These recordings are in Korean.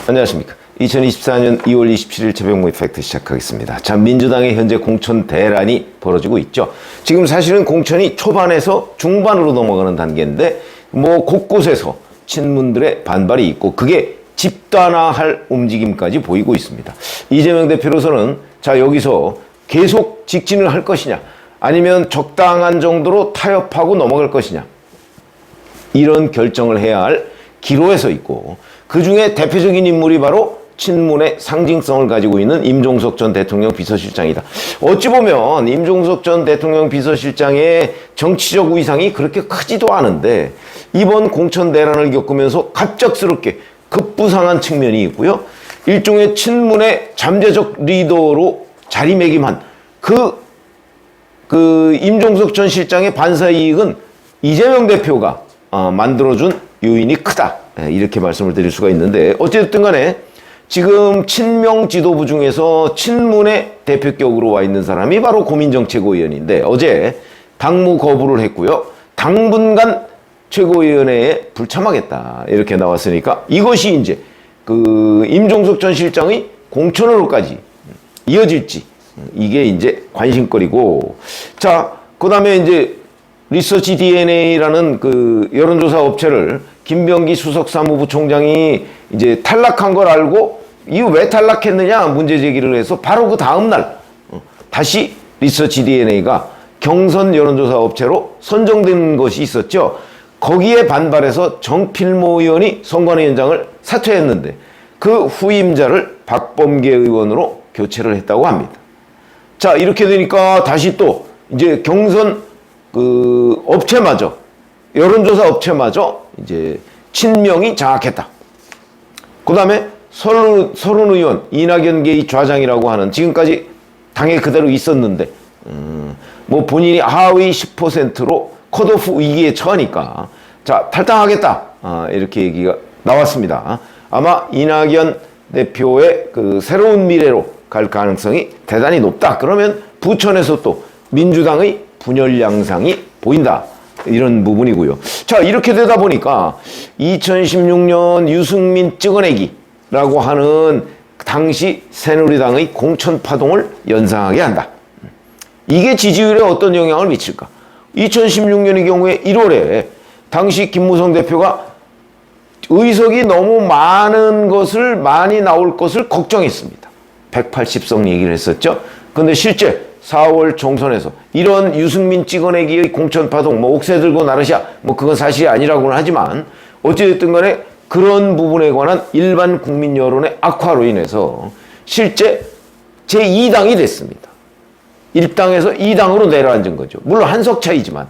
안녕하십니까. 2024년 2월 27일 최병무의 팩트 시작하겠습니다. 자, 민주당의 현재 공천 대란이 벌어지고 있죠. 지금 사실은 공천이 초반에서 중반으로 넘어가는 단계인데 뭐 곳곳에서 친문들의 반발이 있고 그게 집단화할 움직임까지 보이고 있습니다. 이재명 대표로서는 자, 여기서 계속 직진을 할 것이냐 아니면 적당한 정도로 타협하고 넘어갈 것이냐 이런 결정을 해야 할 기로에 서 있고 그 중에 대표적인 인물이 바로 친문의 상징성을 가지고 있는 임종석 전 대통령 비서실장이다. 어찌 보면 임종석 전 대통령 비서실장의 정치적 위상이 그렇게 크지도 않은데 이번 공천 대란을 겪으면서 갑작스럽게 급부상한 측면이 있고요. 일종의 친문의 잠재적 리더로 자리매김한 그 임종석 전 실장의 반사이익은 이재명 대표가 만들어준 요인이 크다. 이렇게 말씀을 드릴 수가 있는데 어쨌든 간에 지금 친명 지도부 중에서 친문의 대표격으로 와 있는 사람이 바로 고민정 최고위원인데 어제 당무 거부를 했고요. 당분간 최고위원회에 불참하겠다 이렇게 나왔으니까 이것이 이제 그 임종석 전 실장의 공천으로까지 이어질지 이게 이제 관심거리고 자 그다음에 이제 리서치 DNA라는 그 여론조사 업체를 김병기 수석 사무부 총장이 이제 탈락한 걸 알고 이거 왜 탈락했느냐 문제 제기를 해서 바로 그 다음 날 다시 리서치 DNA가 경선 여론조사 업체로 선정된 것이 있었죠. 거기에 반발해서 정필모 의원이 선관위원장을 사퇴했는데 그 후임자를 박범계 의원으로 교체를 했다고 합니다. 자 이렇게 되니까 다시 또 이제 경선 그 업체마저 여론조사 업체마저 이제 친명이 장악했다. 그 다음에 서른 의원 이낙연 계의 좌장이라고 하는 지금까지 당에 그대로 있었는데 뭐 본인이 하위 10%로 컷오프 위기에 처하니까 자 탈당하겠다 이렇게 얘기가 나왔습니다. 아마 이낙연 대표의 그 새로운 미래로 갈 가능성이 대단히 높다. 그러면 부천에서 또 민주당의 분열 양상이 보인다. 이런 부분이고요. 자 이렇게 되다 보니까 2016년 유승민 찍어내기라고 하는 당시 새누리당의 공천 파동을 연상하게 한다. 이게 지지율에 어떤 영향을 미칠까? 2016년의 경우에 1월에 당시 김무성 대표가 의석이 너무 많이 나올 것을 걱정했습니다. 180석 얘기를 했었죠. 근데 실제 4월 총선에서 이런 유승민 찍어내기의 공천파동, 뭐 옥새 들고 나르샤, 뭐 그건 사실이 아니라고는 하지만 어찌됐든 간에 그런 부분에 관한 일반 국민 여론의 악화로 인해서 실제 제2당이 됐습니다. 1당에서 2당으로 내려앉은 거죠. 물론 한석 차이지만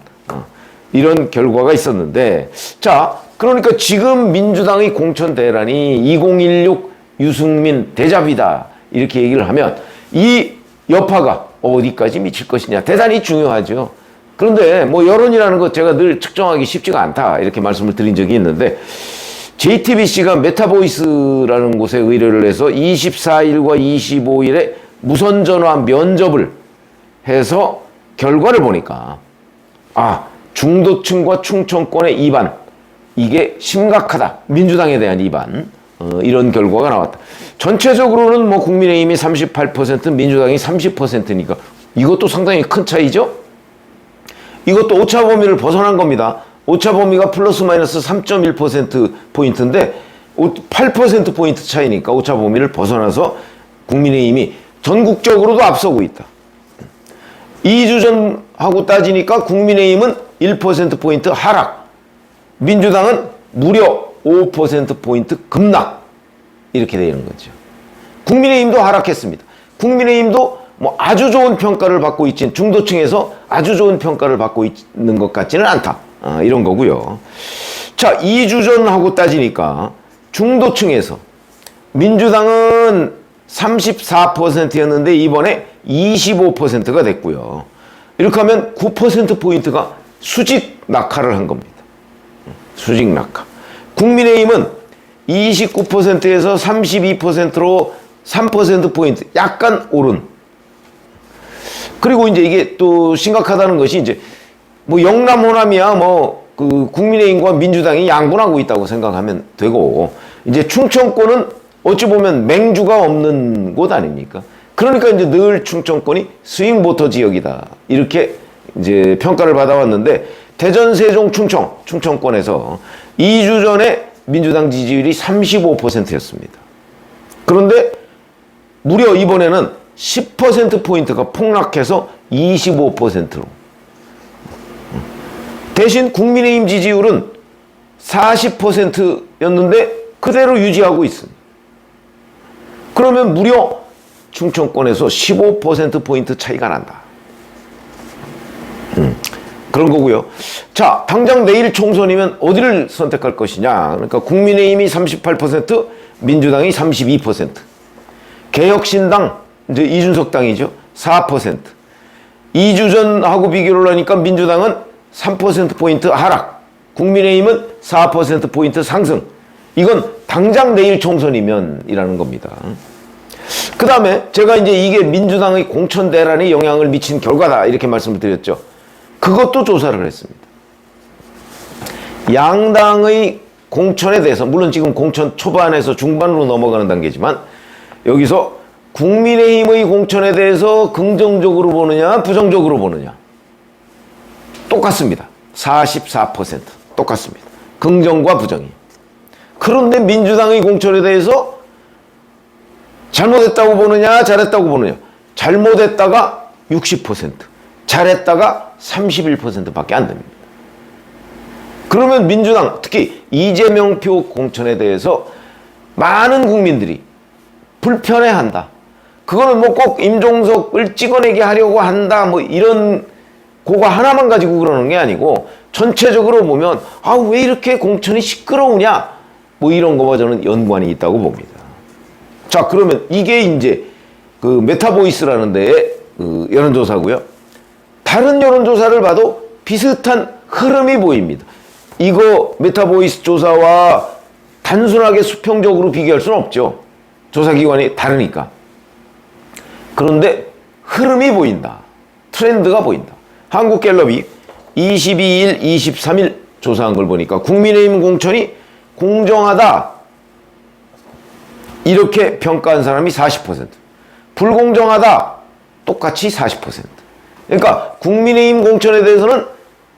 이런 결과가 있었는데 자 그러니까 지금 민주당의 공천 대란이 2016 유승민 대잡이다 이렇게 얘기를 하면 이 여파가 어디까지 미칠 것이냐 대단히 중요하죠. 그런데 뭐 여론이라는 것 제가 늘 측정하기 쉽지가 않다 이렇게 말씀을 드린 적이 있는데 JTBC가 메타보이스라는 곳에 의뢰를 해서 24일과 25일에 무선전화 면접을 해서 결과를 보니까 중도층과 충청권의 이반 이게 심각하다. 민주당에 대한 이반 이런 결과가 나왔다. 전체적으로는 뭐 국민의힘이 38% 민주당이 30%니까 이것도 상당히 큰 차이죠. 이것도 오차 범위를 벗어난 겁니다. 오차 범위가 플러스 마이너스 3.1%포인트인데 8%포인트 차이니까 오차 범위를 벗어나서 국민의힘이 전국적으로도 앞서고 있다. 2주 전하고 따지니까 국민의힘은 1%포인트 하락, 민주당은 무려 5%포인트 급락 이렇게 되는 거죠. 국민의힘도 하락했습니다. 국민의힘도 뭐 아주 좋은 평가를 받고 있진 중도층에서 아주 좋은 평가를 받고 있는 것 같지는 않다. 이런 거고요. 자, 2주 전하고 따지니까 중도층에서 민주당은 34%였는데 이번에 25%가 됐고요. 이렇게 하면 9%포인트가 수직 낙하를 한 겁니다. 수직 낙하. 국민의힘은 29%에서 32%로 3%포인트 약간 오른. 그리고 이제 이게 또 심각하다는 것이 이제 뭐 영남 호남이야 뭐 그 국민의힘과 민주당이 양분하고 있다고 생각하면 되고 이제 충청권은 어찌 보면 맹주가 없는 곳 아닙니까? 그러니까 이제 늘 충청권이 스윙보터 지역이다. 이렇게 이제 평가를 받아왔는데, 대전, 세종, 충청권에서 2주 전에 민주당 지지율이 35%였습니다. 그런데 무려 이번에는 10%포인트가 폭락해서 25%로. 대신 국민의힘 지지율은 40%였는데 그대로 유지하고 있습니다. 그러면 무려 충청권에서 15%포인트 차이가 난다. 그런 거고요. 자, 당장 내일 총선이면 어디를 선택할 것이냐. 그러니까 국민의힘이 38%, 민주당이 32%. 개혁신당, 이제 이준석 당이죠. 4%. 2주 전하고 비교를 하니까 민주당은 3%포인트 하락. 국민의힘은 4%포인트 상승. 이건 당장 내일 총선이면이라는 겁니다. 그 다음에 제가 이제 이게 민주당의 공천 대란에 영향을 미친 결과다. 이렇게 말씀을 드렸죠. 그것도 조사를 했습니다. 양당의 공천에 대해서, 물론 지금 공천 초반에서 중반으로 넘어가는 단계지만, 여기서 국민의힘의 공천에 대해서 긍정적으로 보느냐, 부정적으로 보느냐. 똑같습니다. 44% 똑같습니다. 긍정과 부정이. 그런데 민주당의 공천에 대해서 잘못했다고 보느냐, 잘했다고 보느냐. 잘못했다가 60%, 잘했다가 31%밖에 안 됩니다. 그러면 민주당, 특히 이재명 표 공천에 대해서 많은 국민들이 불편해한다. 그거는 뭐 꼭 임종석을 찍어내게 하려고 한다. 뭐 이런 그거 하나만 가지고 그러는 게 아니고 전체적으로 보면 아, 왜 이렇게 공천이 시끄러우냐. 뭐 이런 거와 저는 연관이 있다고 봅니다. 자, 그러면 이게 이제 그 메타보이스라는 데의 그 여론조사고요. 다른 여론조사를 봐도 비슷한 흐름이 보입니다. 이거 메타보이스 조사와 단순하게 수평적으로 비교할 수는 없죠. 조사기관이 다르니까. 그런데 흐름이 보인다. 트렌드가 보인다. 한국갤럽이 22일, 23일 조사한 걸 보니까 국민의힘 공천이 공정하다. 이렇게 평가한 사람이 40%. 불공정하다. 똑같이 40%. 그러니까 국민의힘 공천에 대해서는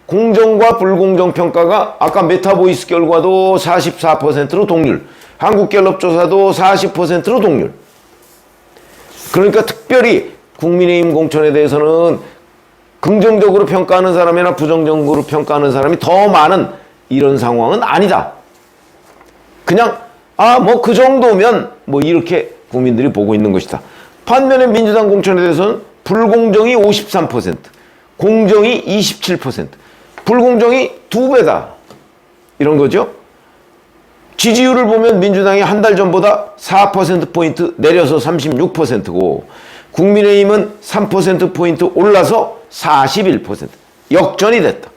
공정과 불공정 평가가 아까 메타보이스 결과도 44%로 동률, 한국갤럽 조사도 40%로 동률. 그러니까 특별히 국민의힘 공천에 대해서는 긍정적으로 평가하는 사람이나 부정적으로 평가하는 사람이 더 많은 이런 상황은 아니다. 그냥 뭐 그 정도면 뭐 이렇게 국민들이 보고 있는 것이다. 반면에 민주당 공천에 대해서는 불공정이 53%, 공정이 27%, 불공정이 2배다. 이런 거죠. 지지율을 보면 민주당이 한 달 전보다 4%포인트 내려서 36%고 국민의힘은 3%포인트 올라서 41%. 역전이 됐다.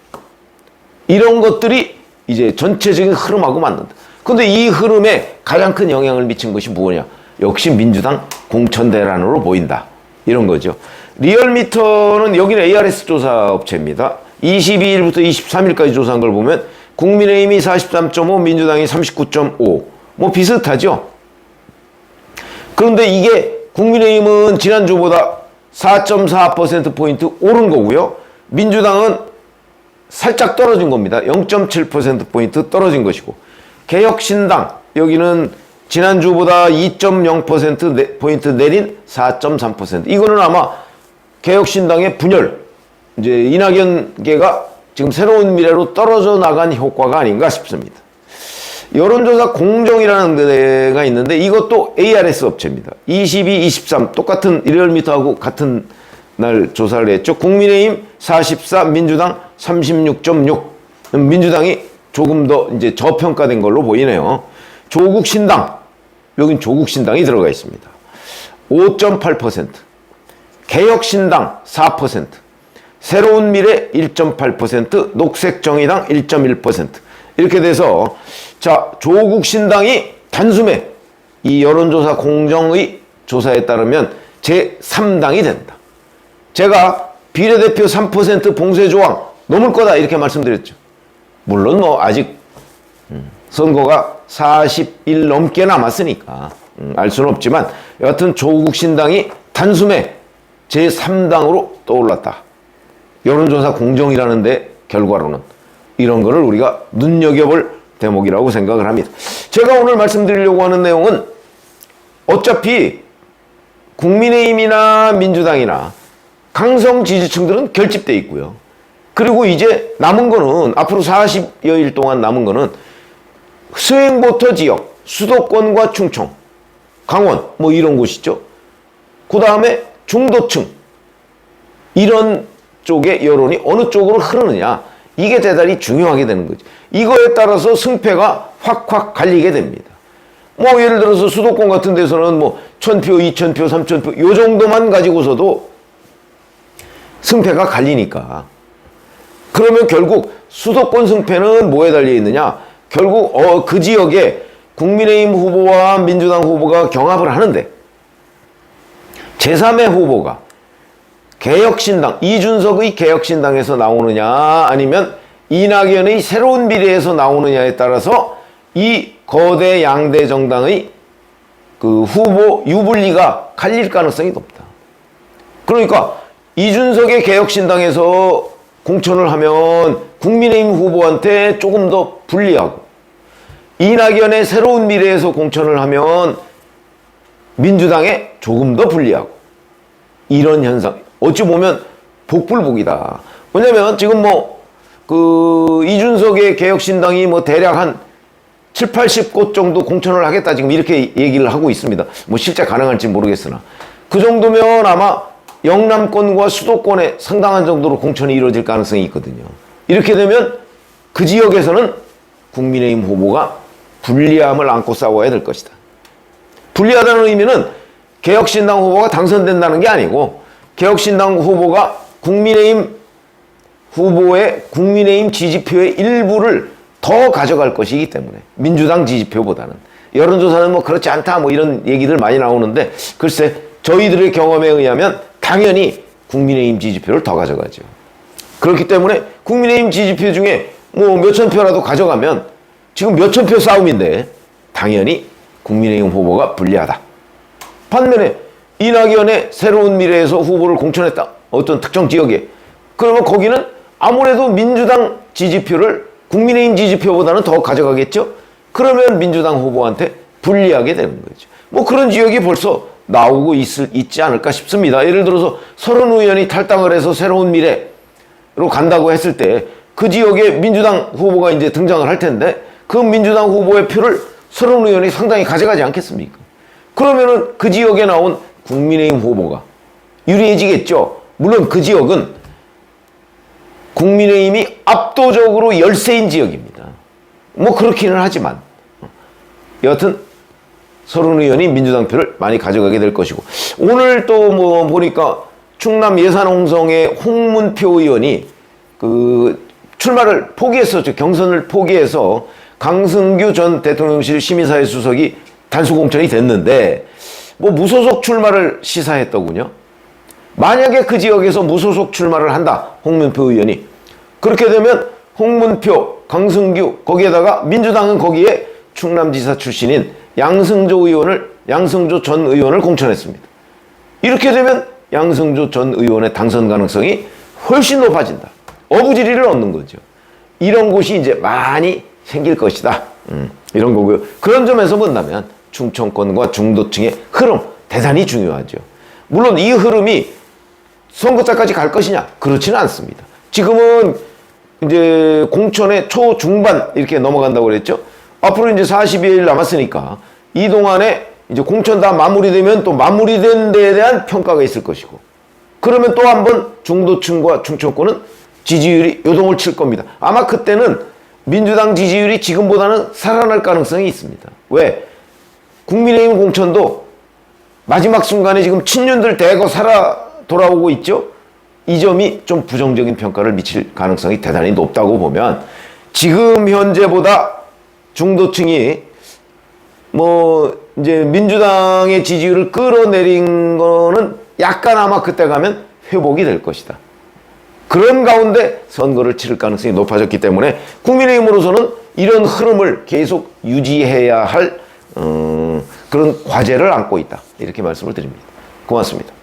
이런 것들이 이제 전체적인 흐름하고 맞는다. 근데 이 흐름에 가장 큰 영향을 미친 것이 뭐냐? 역시 민주당 공천 대란으로 보인다. 이런 거죠. 리얼미터는 여기는 ARS 조사 업체입니다. 22일부터 23일까지 조사한 걸 보면 국민의힘이 43.5, 민주당이 39.5. 뭐 비슷하죠. 그런데 이게 국민의힘은 지난주보다 4.4%포인트 오른 거고요. 민주당은 살짝 떨어진 겁니다. 0.7%포인트 떨어진 것이고. 개혁신당, 여기는 지난주보다 2.0%포인트 내린 4.3%. 이거는 아마 개혁신당의 분열, 이제 이낙연계가 지금 새로운 미래로 떨어져 나간 효과가 아닌가 싶습니다. 여론조사 공정이라는 데가 있는데 이것도 ARS 업체입니다. 22, 23 똑같은 리얼미터하고 같은 날 조사를 했죠. 국민의힘 44, 민주당 36.6. 민주당이 조금 더 이제 저평가된 걸로 보이네요. 조국신당, 여긴 조국신당이 들어가 있습니다. 5.8%, 개혁신당 4%, 새로운 미래 1.8%, 녹색정의당 1.1%. 이렇게 돼서 자, 조국신당이 단숨에 이 여론조사 공정의 조사에 따르면 제3당이 된다. 제가 비례대표 3% 봉쇄조항 넘을 거다 이렇게 말씀드렸죠. 물론 뭐 아직 선거가 40일 넘게 남았으니까 알 수는 없지만 여하튼 조국 신당이 단숨에 제3당으로 떠올랐다. 여론조사 공정이라는데 결과로는 이런 거를 우리가 눈여겨볼 대목이라고 생각을 합니다. 제가 오늘 말씀드리려고 하는 내용은 어차피 국민의힘이나 민주당이나 강성 지지층들은 결집돼 있고요. 그리고 이제 남은 거는 앞으로 40여일 동안 남은 거는 스웩보터 지역, 수도권과 충청, 강원 뭐 이런 곳이죠. 그 다음에 중도층 이런 쪽의 여론이 어느 쪽으로 흐르느냐 이게 대단히 중요하게 되는 거죠. 이거에 따라서 승패가 확확 갈리게 됩니다. 뭐 예를 들어서 수도권 같은 데서는 뭐 1000표, 2000표, 3000표 요 정도만 가지고서도 승패가 갈리니까 그러면 결국 수도권 승패는 뭐에 달려 있느냐? 결국 그 지역에 국민의힘 후보와 민주당 후보가 경합을 하는데 제3의 후보가 개혁신당, 이준석의 개혁신당에서 나오느냐 아니면 이낙연의 새로운 미래에서 나오느냐에 따라서 이 거대 양대 정당의 그 후보 유불리가 갈릴 가능성이 높다. 그러니까 이준석의 개혁신당에서 공천을 하면 국민의힘 후보한테 조금 더 불리하고 이낙연의 새로운 미래에서 공천을 하면 민주당에 조금 더 불리하고 이런 현상 어찌 보면 복불복이다. 왜냐면 지금 이준석의 개혁신당이 대략 한 7, 80곳 정도 공천을 하겠다 지금 이렇게 얘기를 하고 있습니다. 실제 가능할지 모르겠으나 그 정도면 아마 영남권과 수도권에 상당한 정도로 공천이 이루어질 가능성이 있거든요. 이렇게 되면 그 지역에서는 국민의힘 후보가 불리함을 안고 싸워야 될 것이다. 불리하다는 의미는 개혁신당 후보가 당선된다는 게 아니고 개혁신당 후보가 국민의힘 후보의 국민의힘 지지표의 일부를 더 가져갈 것이기 때문에 민주당 지지표보다는 여론조사는 그렇지 않다 이런 얘기들 많이 나오는데 글쎄 저희들의 경험에 의하면 당연히 국민의힘 지지표를 더 가져가죠. 그렇기 때문에 국민의힘 지지표 중에 몇천 표라도 가져가면 지금 몇천 표 싸움인데 당연히 국민의힘 후보가 불리하다. 반면에 이낙연의 새로운 미래에서 후보를 공천했다. 어떤 특정 지역에. 그러면 거기는 아무래도 민주당 지지표를 국민의힘 지지표보다는 더 가져가겠죠? 그러면 민주당 후보한테 불리하게 되는 거죠. 그런 지역이 벌써 나오고 있지 않을까 싶습니다. 예를 들어서 서른 의원이 탈당을 해서 새로운 미래로 간다고 했을 때 그 지역에 민주당 후보가 이제 등장을 할 텐데 그 민주당 후보의 표를 서른 의원이 상당히 가져가지 않겠습니까? 그러면은 그 지역에 나온 국민의힘 후보가 유리해지겠죠. 물론 그 지역은 국민의힘이 압도적으로 열세인 지역입니다. 그렇기는 하지만 여하튼 서른 의원이 민주당 표를 많이 가져가게 될 것이고 오늘 또 보니까 충남 예산홍성의 홍문표 의원이 출마를 포기했었죠. 경선을 포기해서 강승규 전 대통령실 시민사회 수석이 단수 공천이 됐는데 무소속 출마를 시사했더군요. 만약에 그 지역에서 무소속 출마를 한다. 홍문표 의원이. 그렇게 되면 홍문표, 강승규 거기에다가 민주당은 거기에 충남지사 출신인 양승조 전 의원을 공천했습니다. 이렇게 되면 양승조 전 의원의 당선 가능성이 훨씬 높아진다. 어부지리를 얻는 거죠. 이런 곳이 이제 많이 생길 것이다. 이런 거고요. 그런 점에서 본다면 충청권과 중도층의 흐름 대단히 중요하죠. 물론 이 흐름이 선거자까지 갈 것이냐? 그렇지는 않습니다. 지금은 이제 공천의 초중반 이렇게 넘어간다고 그랬죠. 앞으로 이제 40여일 남았으니까 이 동안에 이제 공천 다 마무리되면 또 마무리된 데에 대한 평가가 있을 것이고 그러면 또 한 번 중도층과 충청권은 지지율이 요동을 칠 겁니다. 아마 그때는 민주당 지지율이 지금보다는 살아날 가능성이 있습니다. 왜? 국민의힘 공천도 마지막 순간에 지금 친윤들 대거 돌아오고 있죠? 이 점이 좀 부정적인 평가를 미칠 가능성이 대단히 높다고 보면 지금 현재보다 중도층이 이제 민주당의 지지율을 끌어내린 거는 약간 아마 그때 가면 회복이 될 것이다. 그런 가운데 선거를 치를 가능성이 높아졌기 때문에 국민의힘으로서는 이런 흐름을 계속 유지해야 할 그런 과제를 안고 있다. 이렇게 말씀을 드립니다. 고맙습니다.